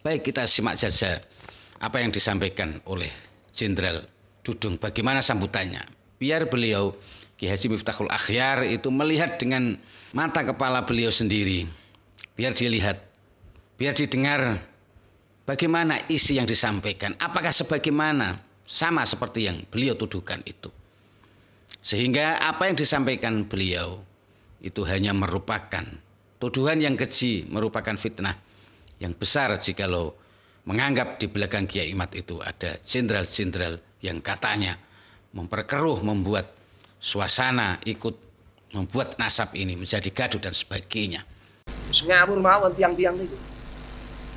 Baik, kita simak saja apa yang disampaikan oleh Jenderal Dudung. Bagaimana sambutannya? Biar beliau Ki Haji Miftahul Akhyar itu melihat dengan mata kepala beliau sendiri. Biar dilihat, biar didengar bagaimana isi yang disampaikan. Apakah sebagaimana sama seperti yang beliau tuduhkan itu. Sehingga apa yang disampaikan beliau itu hanya merupakan tuduhan yang keji, merupakan fitnah yang besar jikalau menganggap di belakang Kiai Imad itu ada jenderal-jenderal yang katanya memperkeruh, membuat suasana, ikut membuat nasab ini menjadi gaduh dan sebagainya. Ngawur mawon tiang-tiang itu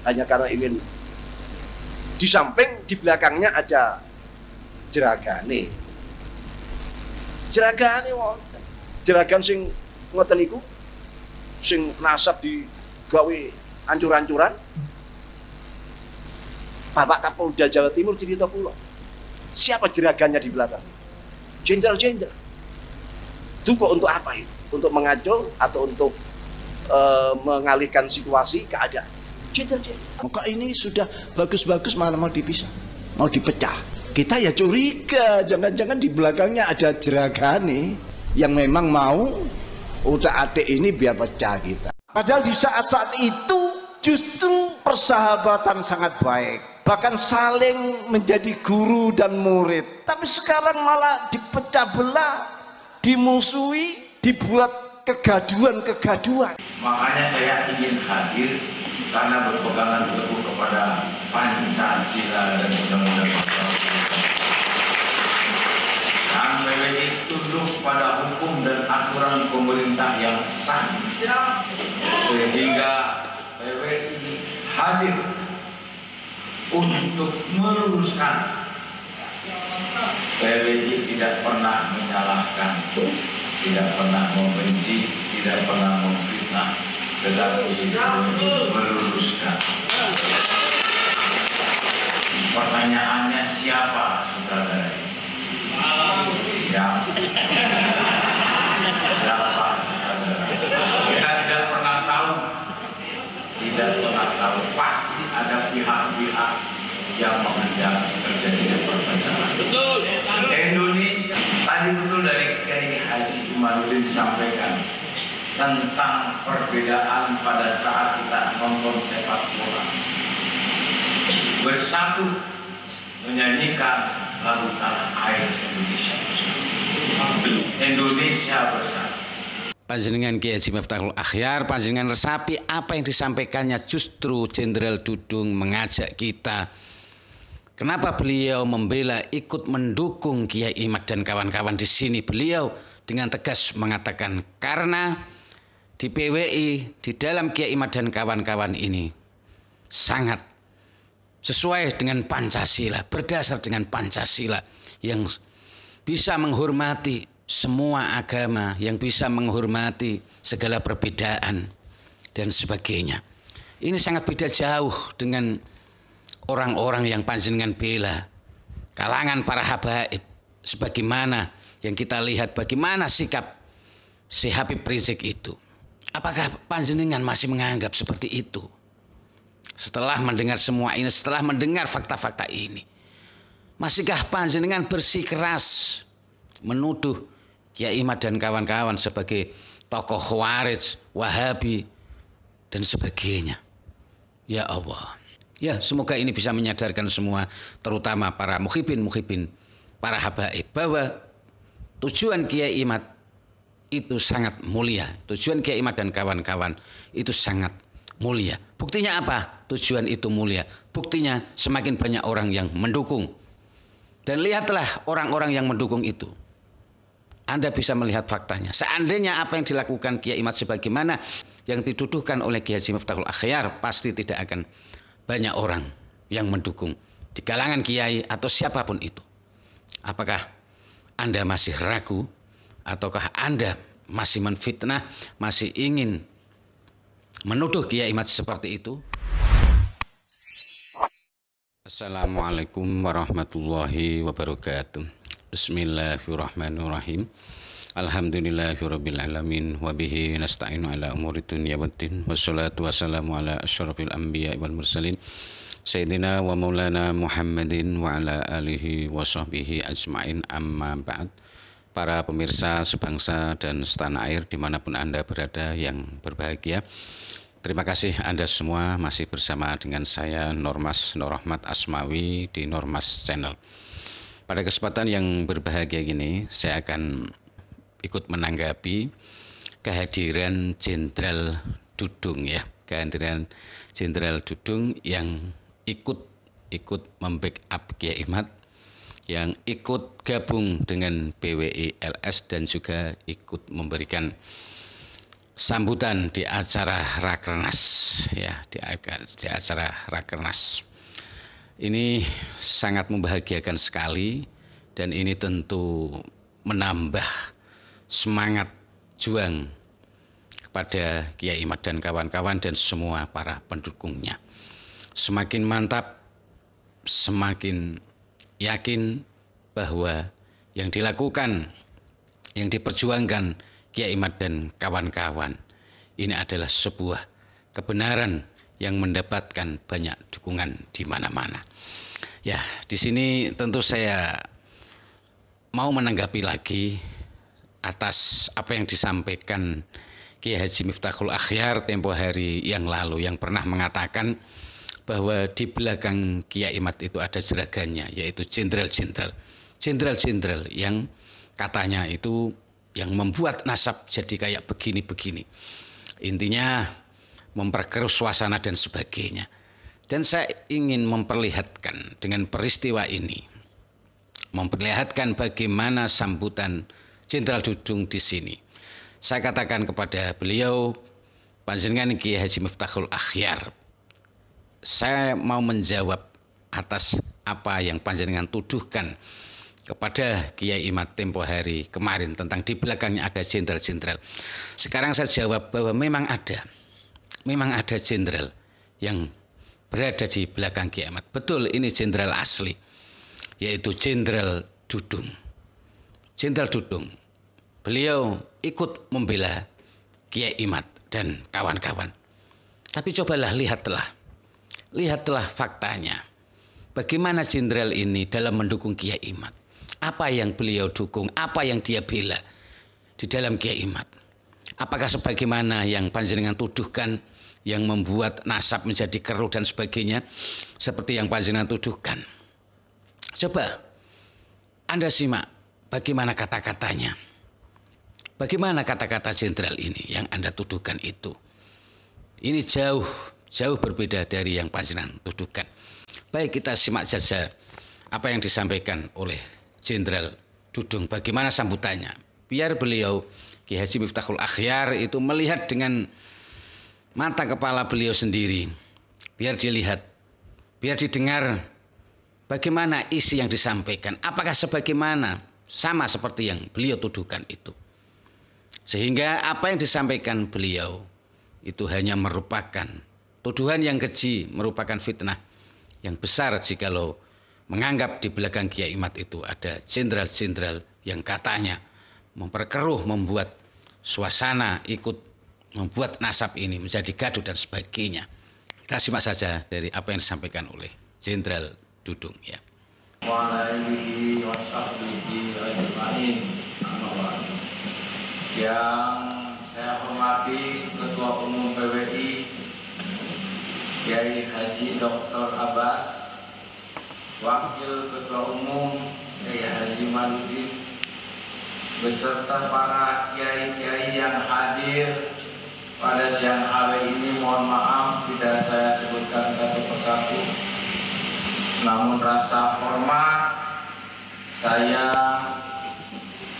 hanya karena ingin di samping di belakangnya ada jeragane wonten jeragan sing ngoten niku sing nasab digawe ancur-ancuran. Bapak Kapolda Jawa Timur cerita kula. Siapa jeragannya di belakang? Jenderal-jenderal. Itu kok untuk apa itu? Untuk mengacau atau untuk mengalihkan situasi keadaan? Jenderal-jenderal. Maka ini sudah bagus-bagus malah mau dipisah, mau dipecah. Kita ya curiga, jangan-jangan di belakangnya ada jeragane yang memang mau utak-atik ini biar pecah kita. Padahal di saat-saat itu justru persahabatan sangat baik, bahkan saling menjadi guru dan murid. Tapi sekarang malah dipecah belah, dimusuhi, dibuat kegaduhan-kegaduhan. Makanya saya ingin hadir karena berpegangan teguh kepada Pancasila dan Undang-Undang Dasar. Dan PWI tunduk pada hukum dan aturan pemerintah yang sah, sehingga PWI hadir untuk meluruskan. PWI tidak pernah menyalahkan, tidak pernah membenci, tidak pernah memfitnah, tetapi meluruskan. Pertanyaannya siapa saudara? Ya, siapa saudara? Kita tidak pernah tahu, pasti ada pihak-pihak yang menghendaki terjadinya perpecahan. Betul. Indonesia tadi betul dari Kiai Haji Imanuddin disampaikan tentang perbedaan pada saat kita nonton sepak bola. Bersatu menyanyikan lagu tanah air Indonesia bersatu. Indonesia bersatu. Panjenengan Kiai Haji Miftahul Akhyar, panjenengan resapi apa yang disampaikannya. Justru Jenderal Dudung mengajak kita. Kenapa beliau membela, ikut mendukung Kiai Imad dan kawan-kawan di sini? Beliau dengan tegas mengatakan karena di PWI, di dalam Kiai Imad dan kawan-kawan ini sangat sesuai dengan Pancasila, berdasar dengan Pancasila yang bisa menghormati semua agama, yang bisa menghormati segala perbedaan dan sebagainya. Ini sangat beda jauh dengan orang-orang yang panjenengan bela, kalangan para habaib, sebagaimana yang kita lihat bagaimana sikap si Habib Rizik itu. Apakah panjenengan masih menganggap seperti itu? Setelah mendengar semua ini, setelah mendengar fakta-fakta ini, masihkah panjenengan bersikeras menuduh Kiai Imad dan kawan-kawan sebagai tokoh Khawarij, Wahabi, dan sebagainya? Ya Allah. Ya, semoga ini bisa menyadarkan semua, terutama para muhibin, para habaib, bahwa tujuan Kiai Imad itu sangat mulia. Tujuan Kiai Imad dan kawan-kawan itu sangat mulia. Buktinya apa? Tujuan itu mulia. Buktinya semakin banyak orang yang mendukung. Dan lihatlah orang-orang yang mendukung itu. Anda bisa melihat faktanya. Seandainya apa yang dilakukan Kiai Imad sebagaimana yang dituduhkan oleh Kiai Haji Miftahul Akhyar, pasti tidak akan banyak orang yang mendukung di kalangan kiai atau siapapun itu. Apakah Anda masih ragu? Ataukah Anda masih menfitnah, masih ingin menuduh Kiai Imad seperti itu? Assalamualaikum warahmatullahi wabarakatuh. Bismillahirrahmanirrahim. Alhamdulillahirabbil alamin wa bihi nasta'inu ala umuri dunya waddin wassalatu wassalamu ala asyrafil anbiya'i wal mursalin sayyidina wa maulana Muhammadin wa ala alihi wa sahbihi ajma'in, amma ba'd. Para pemirsa sebangsa dan setanah air dimanapun Anda berada yang berbahagia, terima kasih Anda semua masih bersama dengan saya Normas Nur Rahmat Asmawi di Normas Channel. Pada kesempatan yang berbahagia ini saya akan ikut menanggapi kehadiran Jenderal Dudung ya, kehadiran Jenderal Dudung yang ikut membackup Kiai Imad, yang ikut gabung dengan PWI LS dan juga ikut memberikan sambutan di acara Rakernas ya, di acara Rakernas. Ini sangat membahagiakan sekali dan ini tentu menambah semangat juang kepada Kiai Imad dan kawan-kawan dan semua para pendukungnya. Semakin mantap, semakin yakin bahwa yang dilakukan, yang diperjuangkan Kiai Imad dan kawan-kawan ini adalah sebuah kebenaran yang mendapatkan banyak dukungan di mana-mana. Ya, di sini tentu saya mau menanggapi lagi atas apa yang disampaikan Kiai Haji Miftahul Akhyar tempo hari yang lalu, yang pernah mengatakan bahwa di belakang Kiai Imad itu ada jeragannya, yaitu jenderal-jenderal yang katanya itu yang membuat nasab jadi kayak begini-begini. Intinya memperkeruh suasana dan sebagainya. Dan saya ingin memperlihatkan dengan peristiwa ini, memperlihatkan bagaimana sambutan Jenderal Dudung di sini. Saya katakan kepada beliau, panjenengan Kiai Haji Miftahul Akhyar, saya mau menjawab atas apa yang panjenengan tuduhkan kepada Kiai Imad tempo hari kemarin tentang di belakangnya ada jenderal-jenderal. Sekarang saya jawab bahwa memang ada jenderal yang berada di belakang Kiai Imad. Betul, ini jenderal asli, yaitu Jenderal Dudung. Jenderal Dudung, beliau ikut membela Kiai Imad dan kawan-kawan. Tapi cobalah lihatlah faktanya. Bagaimana jenderal ini dalam mendukung Kiai Imad? Apa yang beliau dukung, apa yang dia bela di dalam Kiai Imad? Apakah sebagaimana yang panjenengan tuduhkan, yang membuat nasab menjadi keruh dan sebagainya, seperti yang panjenengan tuduhkan? Coba Anda simak bagaimana kata-katanya. Bagaimana kata-kata jenderal ini yang Anda tuduhkan itu? Ini jauh berbeda dari yang panjenengan tuduhkan. Baik, kita simak saja apa yang disampaikan oleh Jenderal Dudung. Bagaimana sambutannya? Biar beliau, Kiai Haji Miftahul Akhyar itu melihat dengan mata kepala beliau sendiri. Biar dilihat, biar didengar bagaimana isi yang disampaikan. Apakah sebagaimana sama seperti yang beliau tuduhkan itu? Sehingga apa yang disampaikan beliau itu hanya merupakan tuduhan yang keji, merupakan fitnah yang besar jikalau menganggap di belakang Kiai Imad itu ada jenderal-jenderal yang katanya memperkeruh, membuat suasana, ikut membuat nasab ini menjadi gaduh dan sebagainya. Kita simak saja dari apa yang disampaikan oleh Jenderal Dudung ya. Yang saya hormati Ketua Umum PWI Kiai Haji Dr. Abbas, Wakil Ketua Umum Kiai Haji Maludin, beserta para kiai-kiai yang hadir pada siang hari ini. Mohon maaf tidak saya sebutkan satu persatu, namun rasa hormat saya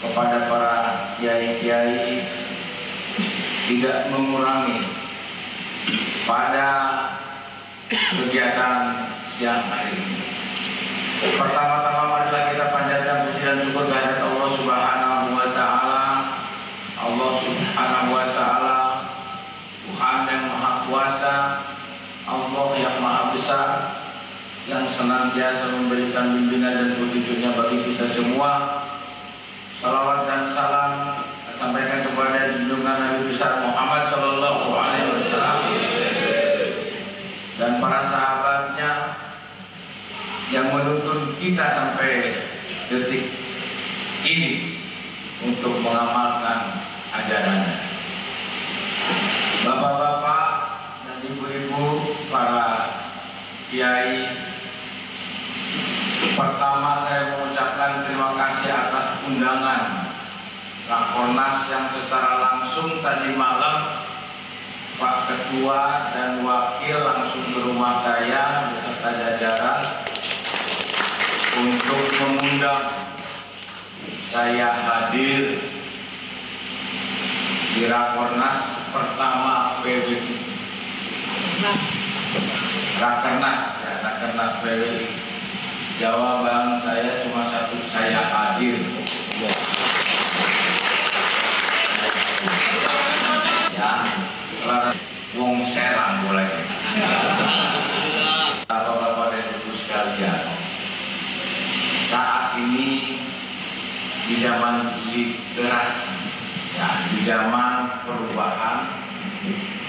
kepada para kiai-kiai tidak mengurangi pada kegiatan siang hari ini. Pertama-tama marilah kita panjatkan puji dan syukur kehadirat Allah Subhanahu wa taala. Allah Subhanahu wa taala Tuhan yang Maha Kuasa, Allah yang Maha Besar, yang senantiasa memberikan bimbingan dan petunjuknya bagi kita semua. Salawat dan salam sampaikan kepada junjungan Nabi besar Muhammad Sallallahu Alaihi Wasallam dan para sahabatnya yang menuntun kita sampai detik ini untuk mengamalkan ajarannya. Bapak-bapak dan ibu-ibu, para kiai, pertama saya mengucapkan terima kasih atas undangan Rakornas yang secara langsung tadi malam Pak Ketua dan Wakil langsung ke rumah saya beserta jajaran untuk mengundang saya hadir di Rakornas pertama PWI. Rakernas PWI. Jawaban saya cuma satu, saya hadir. Ya, selaras wong serang boleh. Bapak-bapak dan ibu sekalian, saat ini di zaman literasi, ya, di zaman perubahan,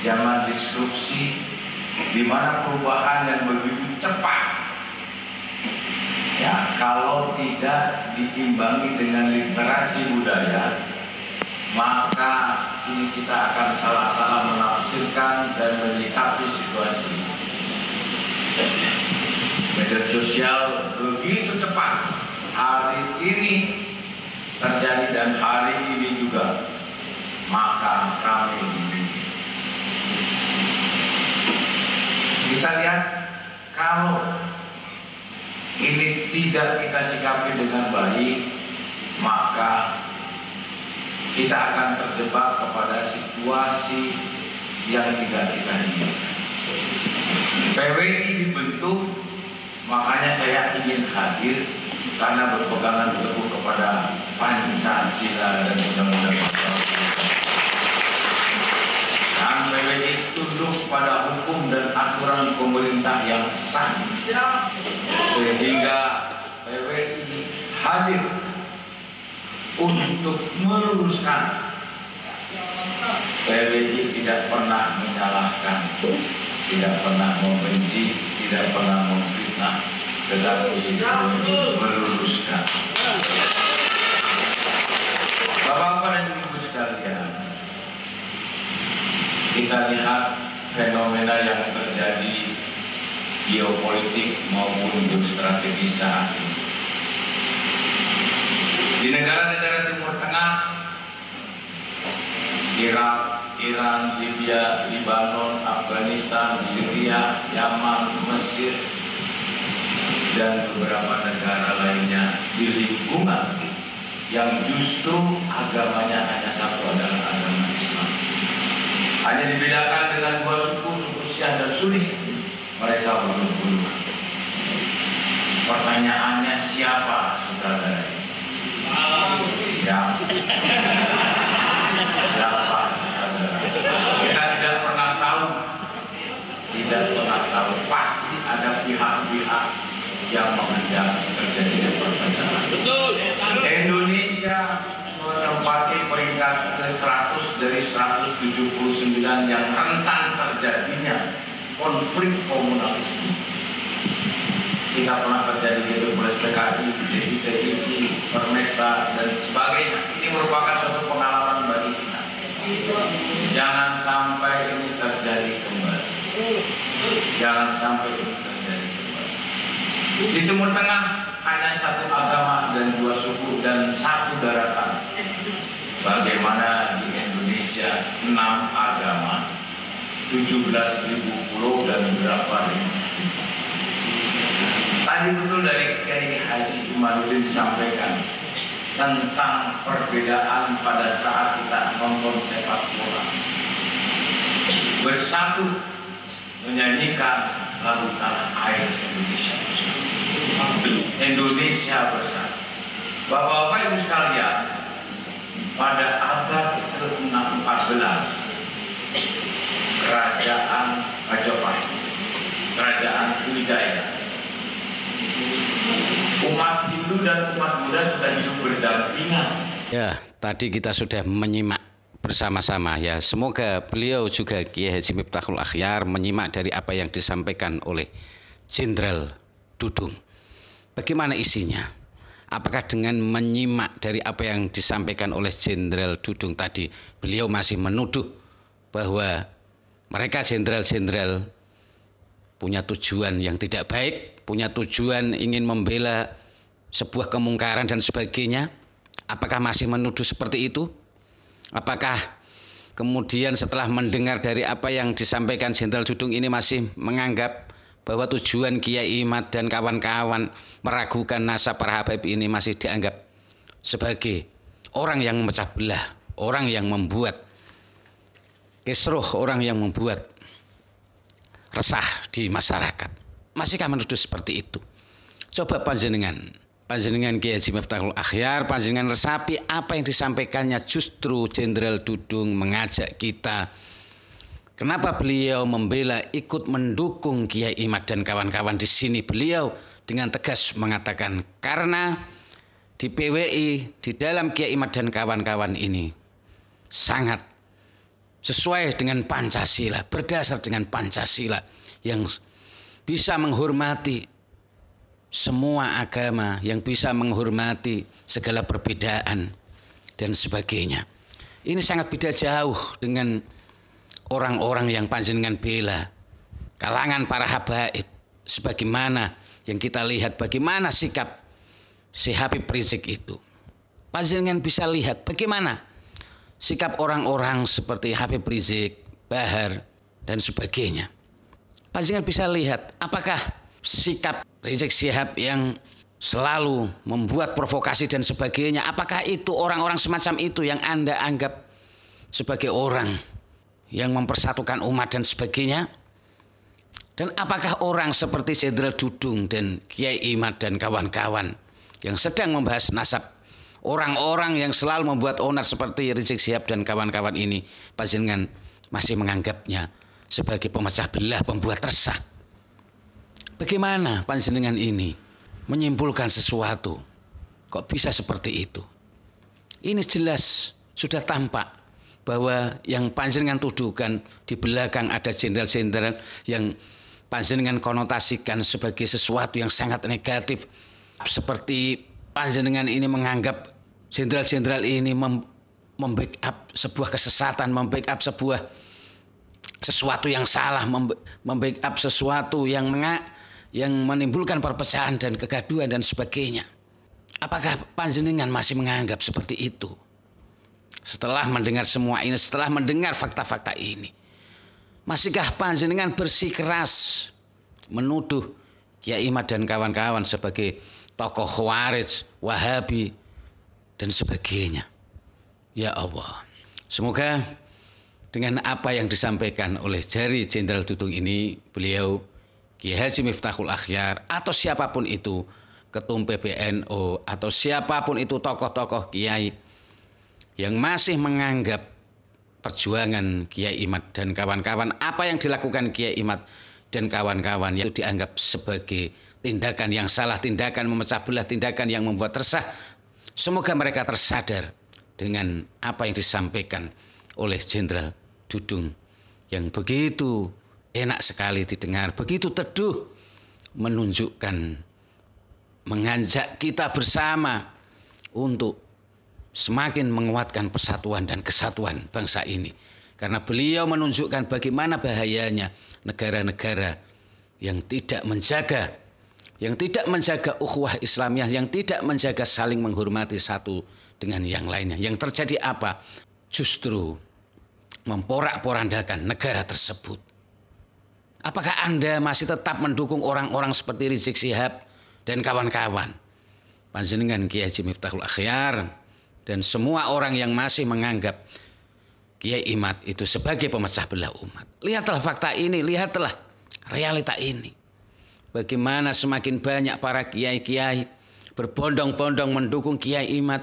zaman disrupsi, di mana perubahan yang begitu cepat, ya, kalau tidak diimbangi dengan literasi budaya, maka ini kita akan salah-salah menafsirkan dan menyikapi situasi. Media sosial begitu cepat hari ini terjadi dan hari ini juga, maka ramai ini. Kita lihat kalau ini tidak kita sikapi dengan baik, maka kita akan terjebak kepada situasi yang tidak kita inginkan. PWI dibentuk, makanya saya ingin hadir karena berpegangan teguh kepada Pancasila dan Undang-Undang Dasar. Dan PWI tunduk pada hukum dan aturan pemerintah yang sah, sehingga PWI hadir untuk meluruskan. PWI tidak pernah menyalahkan, tidak pernah membenci, tidak pernah memfitnah, tetapi meluruskan. Bapak-bapak dan ibu sekalian, kita lihat fenomena yang terjadi geopolitik maupun geostrategis saat ini. Di negara-negara Timur Tengah, Irak, Iran, Libya, Lebanon, Afghanistan, Syria, Yaman, Mesir, dan beberapa negara lainnya di lingkungan yang justru agamanya hanya satu, adalah agama Islam. Hanya dibedakan dengan dua suku, suku Syiah dan Sunni. Mereka bunuh-bunuhan. Pertanyaannya, siapa saudara? Ya, siapa saudara? Kita tidak pernah tahu, pasti ada pihak-pihak yang menghendaki terjadinya perpecahan. Indonesia menempati peringkat ke-100 dari 179 yang rentan terjadinya konflik komunalisme. Kita pernah terjadi di PKI, DITI, Permesta, dan sebagainya. Ini merupakan suatu pengalaman bagi kita. Jangan sampai ini terjadi kembali. Jangan sampai ini terjadi kembali. Di Timur Tengah hanya satu agama dan dua suku dan satu daratan. Bagaimana di Indonesia 6 agama, 17.000 pulau dan berapa ribu suku. Tadi betul dari Kiai Haji Imanuddin disampaikan tentang perbedaan pada saat kita nonton sepak bola. Bersatu menyanyikan lagu tanah air Indonesia bersatu. Indonesia bersatu. Bapak-bapak ibu sekalian, pada abad ke-14 kerajaan Majapahit, kerajaan Sriwijaya, umat Hindu dan umat Buddha sudah hidup berdampingan. Ya, tadi kita sudah menyimak bersama-sama ya. Semoga beliau juga Kiai Haji Miftahul Akhyar menyimak dari apa yang disampaikan oleh Jenderal Dudung. Bagaimana isinya? Apakah dengan menyimak dari apa yang disampaikan oleh Jenderal Dudung tadi, beliau masih menuduh bahwa mereka jenderal-jenderal punya tujuan yang tidak baik, punya tujuan ingin membela sebuah kemungkaran dan sebagainya? Apakah masih menuduh seperti itu? Apakah kemudian setelah mendengar dari apa yang disampaikan Jenderal Dudung ini masih menganggap bahwa tujuan Kiai Imad dan kawan-kawan meragukan nasab para habaib ini masih dianggap sebagai orang yang memecah belah, orang yang membuat kisruh, orang yang membuat resah di masyarakat? Masihkah menuduh seperti itu? Coba panjenengan Kiai Haji Miftahul Akhyar, panjenengan resapi apa yang disampaikannya. Justru Jenderal Dudung mengajak kita, kenapa beliau membela, ikut mendukung Kiai Imad dan kawan-kawan di sini. Beliau dengan tegas mengatakan karena di PWI, di dalam Kiai Imad dan kawan-kawan ini sangat sesuai dengan Pancasila, berdasar dengan Pancasila yang bisa menghormati semua agama, yang bisa menghormati segala perbedaan dan sebagainya. Ini sangat beda jauh dengan orang-orang yang panjenengan bela, kalangan para habaib, sebagaimana yang kita lihat bagaimana sikap si Habib Rizik itu. Panjenengan bisa lihat bagaimana sikap orang-orang seperti Habib Rizik, Bahar dan sebagainya. Panjenengan bisa lihat apakah sikap Rizik Syihab yang selalu membuat provokasi dan sebagainya, apakah itu orang-orang semacam itu yang Anda anggap sebagai orang yang mempersatukan umat dan sebagainya? Dan apakah orang seperti Jenderal Dudung dan Kiai Imad dan kawan-kawan yang sedang membahas nasab orang-orang yang selalu membuat onar seperti Rizik Syihab dan kawan-kawan ini, panjenengan masih menganggapnya sebagai pemecah belah, pembuat resah? Bagaimana panjenengan ini menyimpulkan sesuatu? Kok bisa seperti itu? Ini jelas sudah tampak bahwa yang panjenengan tuduhkan di belakang ada jenderal-jenderal yang panjenengan konotasikan sebagai sesuatu yang sangat negatif. Seperti panjenengan ini menganggap jenderal-jenderal ini membackup sebuah kesesatan, membackup sesuatu yang salah, membackup sesuatu yang menimbulkan perpecahan dan kegaduhan dan sebagainya. Apakah panjenengan masih menganggap seperti itu? Setelah mendengar semua ini, setelah mendengar fakta-fakta ini, masihkah panjenengan bersikeras menuduh Kiai Imad dan kawan-kawan sebagai tokoh Khawarij, Wahabi dan sebagainya? Ya Allah, semoga dengan apa yang disampaikan oleh jari Jenderal Dudung ini, beliau Kiai Haji Miftahul Akhyar atau siapapun itu, ketum PBNU atau siapapun itu tokoh-tokoh kiai yang masih menganggap perjuangan Kiai Imad dan kawan-kawan, apa yang dilakukan Kiai Imad dan kawan-kawan itu dianggap sebagai tindakan yang salah, tindakan memecah belah, tindakan yang membuat resah. Semoga mereka tersadar dengan apa yang disampaikan oleh Jenderal Dudung yang begitu enak sekali didengar, begitu teduh, menunjukkan, mengajak kita bersama untuk semakin menguatkan persatuan dan kesatuan bangsa ini. Karena beliau menunjukkan bagaimana bahayanya negara-negara yang tidak menjaga ukhuwah Islamiyah, yang tidak menjaga saling menghormati satu dengan yang lainnya. Yang terjadi apa? Justru memporak-porandakan negara tersebut. Apakah Anda masih tetap mendukung orang-orang seperti Rizik Syihab dan kawan-kawan? Panjenengan Kiai Haji Miftahul Akhyar dan semua orang yang masih menganggap Kiai Imad itu sebagai pemecah belah umat. Lihatlah fakta ini, lihatlah realita ini. Bagaimana semakin banyak para kiai-kiai berbondong-bondong mendukung Kiai Imad.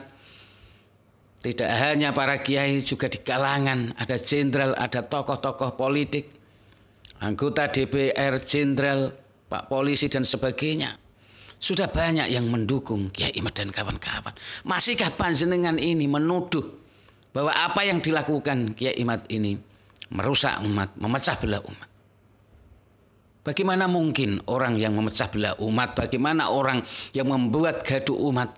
Tidak hanya para kiai, juga di kalangan ada jenderal, ada tokoh-tokoh politik, anggota DPR, jenderal, pak polisi dan sebagainya. Sudah banyak yang mendukung Kiai Imad dan kawan-kawan. Masihkah panjenengan ini menuduh bahwa apa yang dilakukan Kiai Imad ini merusak umat, memecah belah umat. Bagaimana mungkin orang yang memecah belah umat, bagaimana orang yang membuat gaduh umat,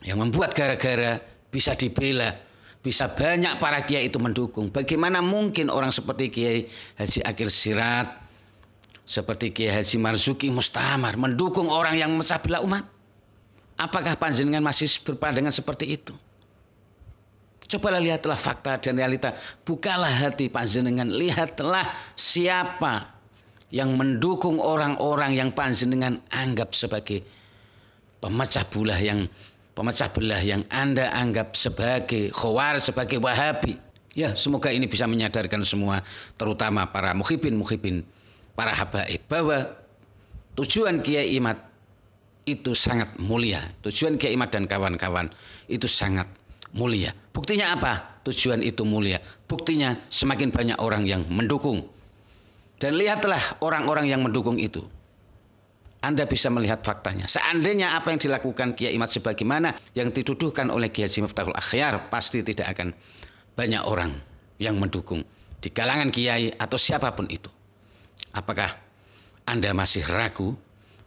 yang membuat gara-gara bisa dibela, bisa banyak para kiai itu mendukung. Bagaimana mungkin orang seperti Kiai Haji Akil Siraj, seperti Kiai Haji Marzuki Mustamar mendukung orang yang memecah belah umat? Apakah panjenengan masih berpandangan seperti itu? Cobalah lihatlah fakta dan realita. Bukalah hati panjenengan, lihatlah siapa yang mendukung orang-orang yang panjenengan anggap sebagai pemecah belah yang Anda anggap sebagai Khawarij, sebagai Wahabi. Ya, semoga ini bisa menyadarkan semua, terutama para muhibin, para habaib, bahwa tujuan Kiai Imad itu sangat mulia. Tujuan Kiai Imad dan kawan-kawan itu sangat mulia. Buktinya apa? Tujuan itu mulia. Buktinya semakin banyak orang yang mendukung. Dan lihatlah orang-orang yang mendukung itu. Anda bisa melihat faktanya. Seandainya apa yang dilakukan Kiai Imad sebagaimana yang dituduhkan oleh Kiai Haji Miftahul Akhyar, pasti tidak akan banyak orang yang mendukung di kalangan kiai atau siapapun itu. Apakah Anda masih ragu?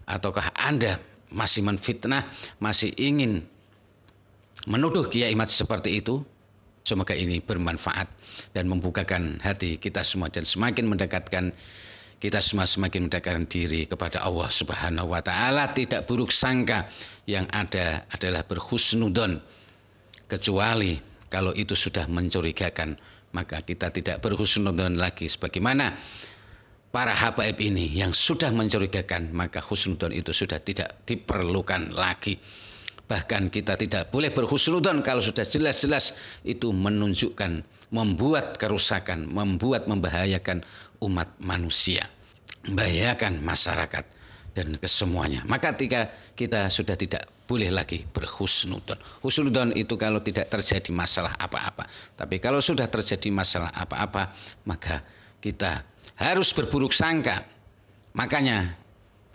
Ataukah Anda masih menfitnah, masih ingin menuduh Kiai Imad seperti itu? Semoga ini bermanfaat dan membukakan hati kita semua dan semakin mendekatkan kita semua, semakin mendekatkan diri kepada Allah Subhanahu wa taala. Tidak buruk sangka, yang ada adalah berhusnudon. Kecuali kalau itu sudah mencurigakan, maka kita tidak berhusnudon lagi. Sebagaimana para habaib ini yang sudah mencurigakan, maka husnudon itu sudah tidak diperlukan lagi. Bahkan kita tidak boleh berhusnudon kalau sudah jelas-jelas itu menunjukkan, membuat kerusakan, membahayakan umat manusia, membahayakan masyarakat dan kesemuanya. Maka ketika kita sudah tidak boleh lagi berhusnudon. Husnudon itu kalau tidak terjadi masalah apa-apa. Tapi kalau sudah terjadi masalah apa-apa, maka kita harus berburuk sangka. Makanya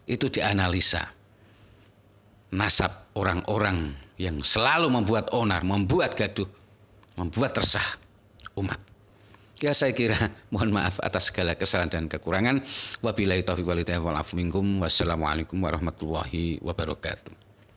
itu dianalisa. Nasab orang-orang yang selalu membuat onar, membuat gaduh, membuat resah umat. Ya, saya kira mohon maaf atas segala kesalahan dan kekurangan. Wabillahi taufiq wal hidayah wal afu minkum. Wassalamualaikum warahmatullahi wabarakatuh.